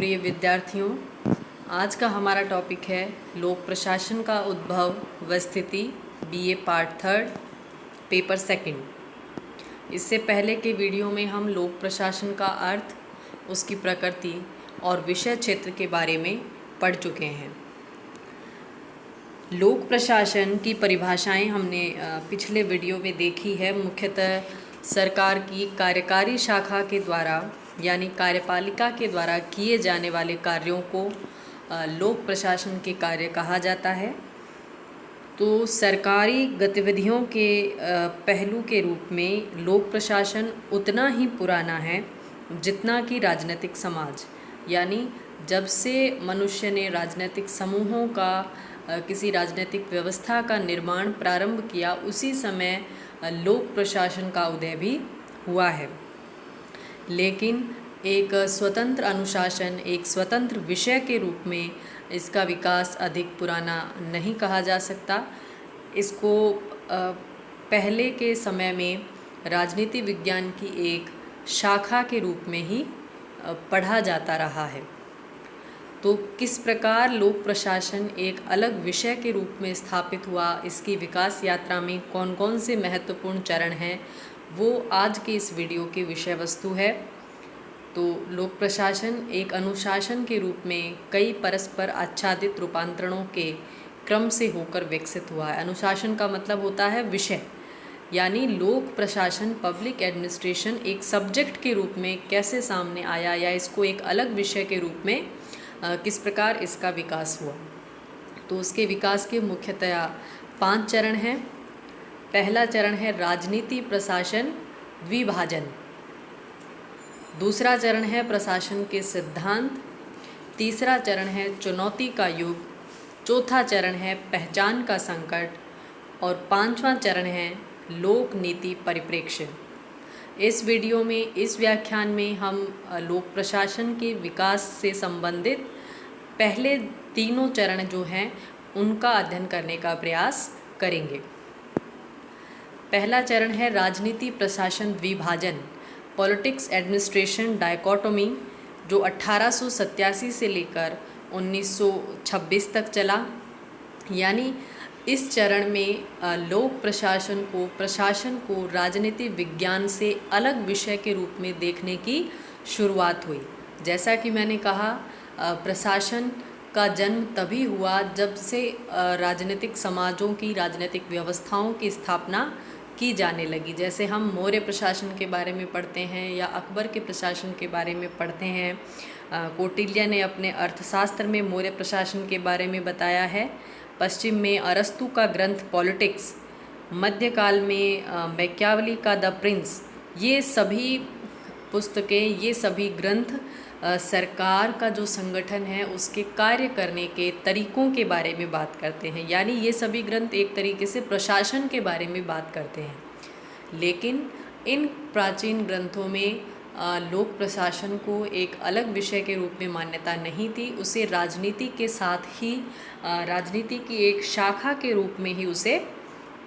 प्रिय विद्यार्थियों, आज का हमारा टॉपिक है लोक प्रशासन का उद्भव व स्थिति, BA part third, paper second. इससे पहले के वीडियो में हम लोक प्रशासन का अर्थ, उसकी प्रकृति और विषय क्षेत्र के बारे में पढ़ चुके हैं। लोक प्रशासन की परिभाषाएं हमने पिछले वीडियो में देखी है। मुख्यतः सरकार की कार्यकारी शाखा के द्वारा यानी कार्यपालिका के द्वारा किए जाने वाले कार्यों को लोक प्रशासन के कार्य कहा जाता है। तो सरकारी गतिविधियों के पहलू के रूप में लोक प्रशासन उतना ही पुराना है जितना कि राजनीतिक समाज, यानी जब से मनुष्य ने राजनीतिक समूहों का, किसी राजनीतिक व्यवस्था का निर्माण प्रारंभ किया, उसी समय लोक प्रशासन का उदय भी हुआ है। लेकिन एक स्वतंत्र अनुशासन, एक स्वतंत्र विषय के रूप में इसका विकास अधिक पुराना नहीं कहा जा सकता। इसको पहले के समय में राजनीति विज्ञान की एक शाखा के रूप में ही पढ़ा जाता रहा है। तो किस प्रकार लोक प्रशासन एक अलग विषय के रूप में स्थापित हुआ, इसकी विकास यात्रा में कौन कौन से महत्वपूर्ण चरण हैं, वो आज के इस वीडियो की विषय वस्तु है। तो लोक प्रशासन एक अनुशासन के रूप में कई परस्पर आच्छादित रूपांतरणों के क्रम से होकर विकसित हुआ है। अनुशासन का मतलब होता है विषय, यानी लोक प्रशासन, पब्लिक एडमिनिस्ट्रेशन एक सब्जेक्ट के रूप में कैसे सामने आया या इसको एक अलग विषय के रूप में किस प्रकार इसका विकास हुआ। तो उसके विकास के मुख्यतया 5 चरण हैं। पहला चरण है राजनीति प्रशासन द्विभाजन। दूसरा चरण है प्रशासन के सिद्धांत। तीसरा चरण है चुनौती का युग। चौथा चरण है पहचान का संकट। और 5वां चरण है लोक नीति परिप्रेक्ष्य। इस वीडियो में, इस व्याख्यान में हम लोक प्रशासन के विकास से संबंधित पहले तीनों चरण जो हैं उनका अध्ययन करने का प्रयास करेंगे। पहला चरण है राजनीति प्रशासन द्विभाजन, पॉलिटिक्स एडमिनिस्ट्रेशन डायकोटोमी, जो 1887 से लेकर 1926 तक चला। यानी इस चरण में लोक प्रशासन को राजनीति विज्ञान से अलग विषय के रूप में देखने की शुरुआत हुई। जैसा कि मैंने कहा, प्रशासन का जन्म तभी हुआ जब से राजनीतिक समाजों की, राजनीतिक व्यवस्थाओं की स्थापना की जाने लगी। जैसे हम मौर्य प्रशासन के बारे में पढ़ते हैं या अकबर के प्रशासन के बारे में पढ़ते हैं। कौटिल्य ने अपने अर्थशास्त्र में मौर्य प्रशासन के बारे में बताया है। पश्चिम में अरस्तु का ग्रंथ पॉलिटिक्स, मध्यकाल में मैकियावेली का द प्रिंस, ये सभी पुस्तकें, ये सभी ग्रंथ सरकार का जो संगठन है उसके कार्य करने के तरीकों के बारे में बात करते हैं। यानी ये सभी ग्रंथ एक तरीके से प्रशासन के बारे में बात करते हैं। लेकिन इन प्राचीन ग्रंथों में लोक प्रशासन को एक अलग विषय के रूप में मान्यता नहीं थी। उसे राजनीति के साथ ही, राजनीति की एक शाखा के रूप में ही उसे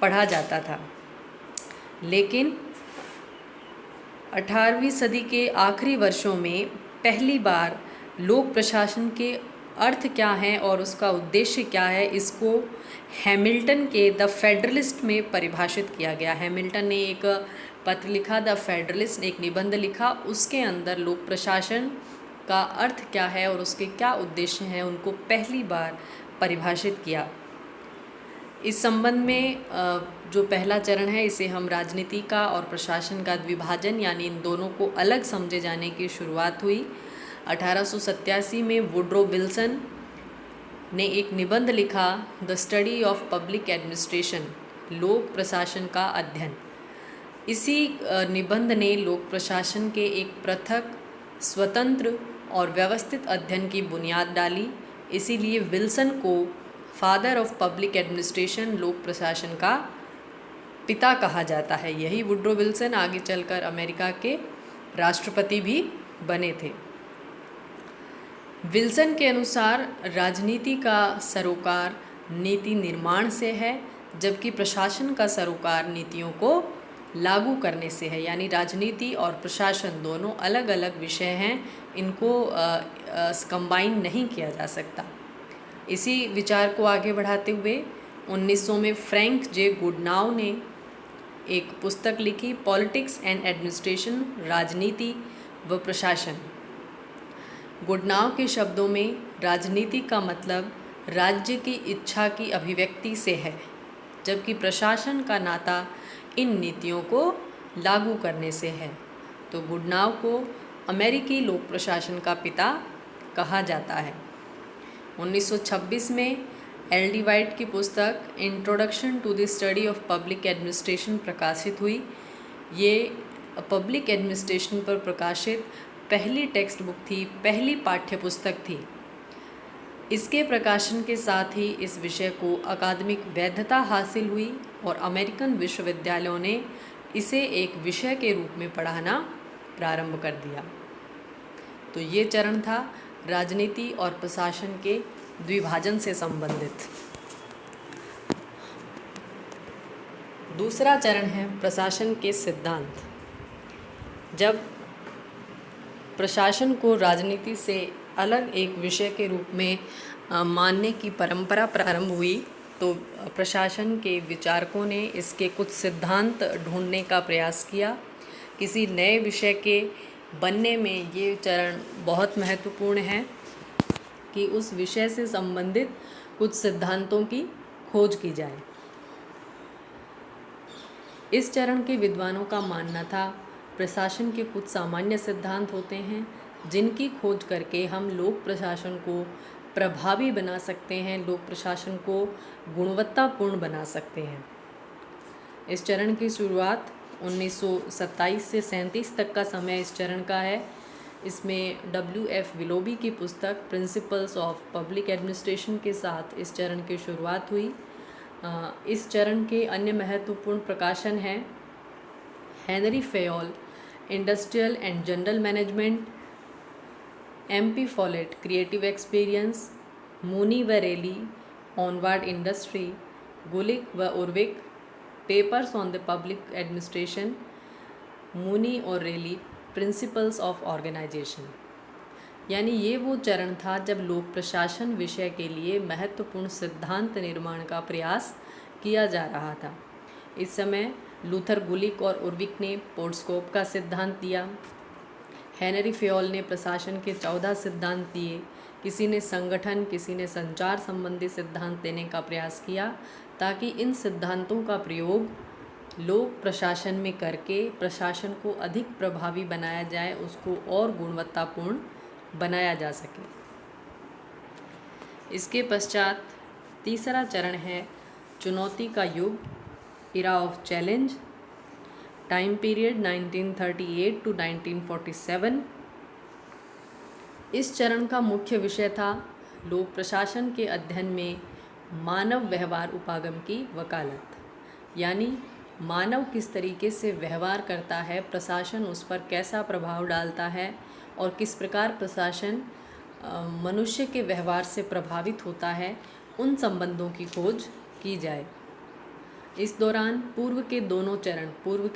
पढ़ा जाता था। लेकिन 18वीं सदी के आखिरी वर्षों में पहली बार लोक प्रशासन के अर्थ क्या हैं और उसका उद्देश्य क्या है, इसको हैमिल्टन के द फेडरलिस्ट में परिभाषित किया गया। हैमिल्टन ने एक पत्र लिखा, द फेडरलिस्ट ने एक निबंध लिखा, उसके अंदर लोक प्रशासन का अर्थ क्या है और उसके क्या उद्देश्य हैं उनको पहली बार परिभाषित किया। इस संबंध में जो पहला चरण है, इसे हम राजनीति का और प्रशासन का द्विभाजन, यानी इन दोनों को अलग समझे जाने की शुरुआत हुई। 1887 में वुड्रो विल्सन ने एक निबंध लिखा, the study of public administration, लोक प्रशासन का अध्ययन। इसी निबंध ने लोक प्रशासन के एक पृथक, स्वतंत्र और व्यवस्थित अध्ययन की बुनियाद डाली। इसीलिए विल्सन को फादर ऑफ पब्लिक एडमिनिस्ट्रेशन, लोक प्रशासन का पिता कहा जाता है। यही वुड्रो विल्सन आगे चलकर अमेरिका के राष्ट्रपति भी बने थे। विल्सन के अनुसार राजनीति का सरोकार नीति निर्माण से है, जबकि प्रशासन का सरोकार नीतियों को लागू करने से है, यानी राजनीति और प्रशासन दोनों अलग अलग विषय हैं, इनको कंबाइन नहीं किया जा सकता। इसी विचार को आगे बढ़ाते हुए 1900 में फ्रैंक जे गुडनाउ ने एक पुस्तक लिखी, पॉलिटिक्स एंड एडमिनिस्ट्रेशन, राजनीति व प्रशासन। गुडनाउ के शब्दों में राजनीति का मतलब राज्य की इच्छा की अभिव्यक्ति से है, जबकि प्रशासन का नाता इन नीतियों को लागू करने से है। तो गुडनाउ को अमेरिकी लोक प्रशासन का पिता कहा जाता है। 1926 में एल.डी. वाइट की पुस्तक introduction to the study of public administration प्रकाशित हुई। ये पब्लिक एडमिनिस्ट्रेशन पर प्रकाशित पहली टेक्स्ट बुक थी, पहली पाठ्य पुस्तक थी। इसके प्रकाशन के साथ ही इस विषय को अकादमिक वैधता हासिल हुई और अमेरिकन विश्वविद्यालयों ने इसे एक विषय के रूप में पढ़ाना प्रारंभ कर दिया। तो ये चरण था राजनीति और प्रशासन के द्विभाजन से संबंधित। दूसरा चरण है प्रशासन के सिद्धांत। जब प्रशासन को राजनीति से अलग एक विषय के रूप में मानने की परंपरा प्रारंभ हुई, तो प्रशासन के विचारकों ने इसके कुछ सिद्धांत ढूंढने का प्रयास किया। किसी नए विषय के बनने में ये चरण बहुत महत्वपूर्ण है कि उस विषय से संबंधित कुछ सिद्धांतों की खोज की जाए। इस चरण के विद्वानों का मानना था प्रशासन के कुछ सामान्य सिद्धांत होते हैं जिनकी खोज करके हम लोक प्रशासन को प्रभावी बना सकते हैं, लोक प्रशासन को गुणवत्तापूर्ण बना सकते हैं। इस चरण की शुरुआत 1927 से 37 तक का समय इस चरण का है। इसमें W.F. विलोबी की पुस्तक प्रिंसिपल्स ऑफ पब्लिक एडमिनिस्ट्रेशन के साथ इस चरण की शुरुआत हुई। इस चरण के अन्य महत्वपूर्ण प्रकाशन हैं Henry Fayol, industrial and general management, M.P. Follett, creative experience, Mooney व रेली, ऑनवार्ड इंडस्ट्री, गुलिक व Urwick, papers on the public administration, Mooney और रेली, प्रिंसिपल्स ऑफ ऑर्गेनाइजेशन। यानी ये वो चरण था जब लोक प्रशासन विषय के लिए महत्वपूर्ण सिद्धांत निर्माण का प्रयास किया जा रहा था। इस समय लूथर गुलिक और उर्विक ने पोर्टस्कोप का सिद्धांत दिया। हेनरी फेयोल ने प्रशासन के 14 सिद्धांत दिए। किसी ने संगठन, किसी ने संचार संबंधी सिद्धांत देने का प्रयास किया ताकि इन सिद्धांतों का प्रयोग लोक प्रशासन में करके प्रशासन को अधिक प्रभावी बनाया जाए, उसको और गुणवत्तापूर्ण बनाया जा सके। इसके पश्चात तीसरा चरण है चुनौती का युग, era of challenge, time period 1938 to 1947। इस चरण का मुख्य विषय था लोक प्रशासन के अध्ययन में मानव व्यवहार उपागम की वकालत, यानी मानव किस तरीके से व्यवहार करता है, प्रशासन उस पर कैसा प्रभाव डालता है और किस प्रकार प्रशासन मनुष्य के व्यवहार से प्रभावित होता है, उन संबंधों की खोज की जाए। इस दौरान पूर्व के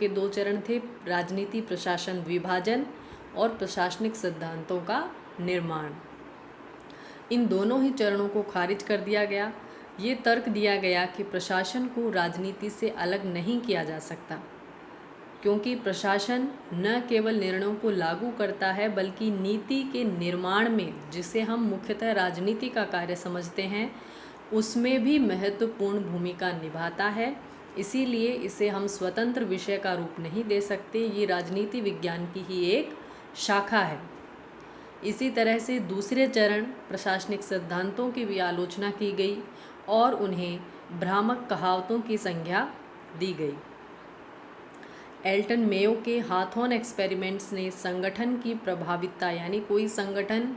दो चरण थे राजनीति प्रशासन द्विभाजन और प्रशासनिक सिद्धांतों का निर्माण। इन दोनों ही चरणों को खारिज कर दिया गया। ये तर्क दिया गया कि प्रशासन को राजनीति से अलग नहीं किया जा सकता, क्योंकि प्रशासन न केवल निर्णयों को लागू करता है बल्कि नीति के निर्माण में, जिसे हम मुख्यतः राजनीति का कार्य समझते हैं, उसमें भी महत्वपूर्ण भूमिका निभाता है। इसीलिए इसे हम स्वतंत्र विषय का रूप नहीं दे सकते, ये राजनीति विज्ञान की ही एक शाखा है। इसी तरह से दूसरे चरण प्रशासनिक सिद्धांतों की भी आलोचना की गई और उन्हें भ्रामक कहावतों की संज्ञा दी गई। एल्टन मेयो के हाथॉन एक्सपेरिमेंट्स ने संगठन की प्रभाविता, यानी कोई संगठन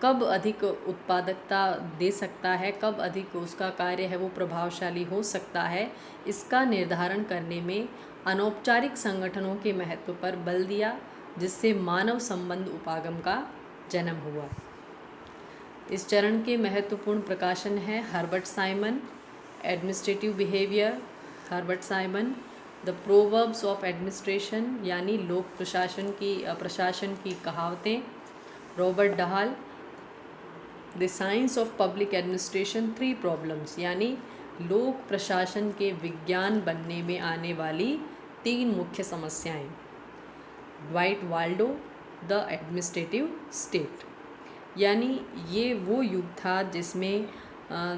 कब अधिक उत्पादकता दे सकता है, कब अधिक उसका कार्य है वो प्रभावशाली हो सकता है, इसका निर्धारण करने में अनौपचारिक संगठनों के महत्व पर बल दिया, जिससे मानव संबंध उपागम का जन्म हुआ। इस चरण के महत्वपूर्ण प्रकाशन है Herbert Simon, administrative behaviour, Herbert Simon, the proverbs of administration यानी प्रशासन की कहावतें, Robert Dahl. The science of public administration 3 problems यानी लोक प्रशासन के विज्ञान बनने में आने वाली 3 मुख्य समस्याएं। Dwight Waldo, the administrative state, यानी ये वो युग था जिसमें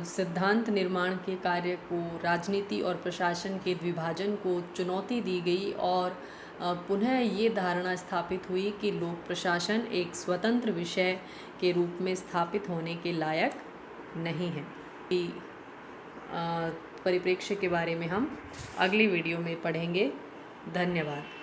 सिद्धांत निर्माण के कार्य को, राजनीति और प्रशासन के विभाजन को चुनौती दी गई और पुनः ये धारणा स्थापित हुई कि लोक प्रशासन एक स्वतंत्र विषय के रूप में स्थापित होने के लायक नहीं है। परिप्रेक्ष्य के बारे में हम अगली वीडियो में पढ़ेंगे। धन्यवाद।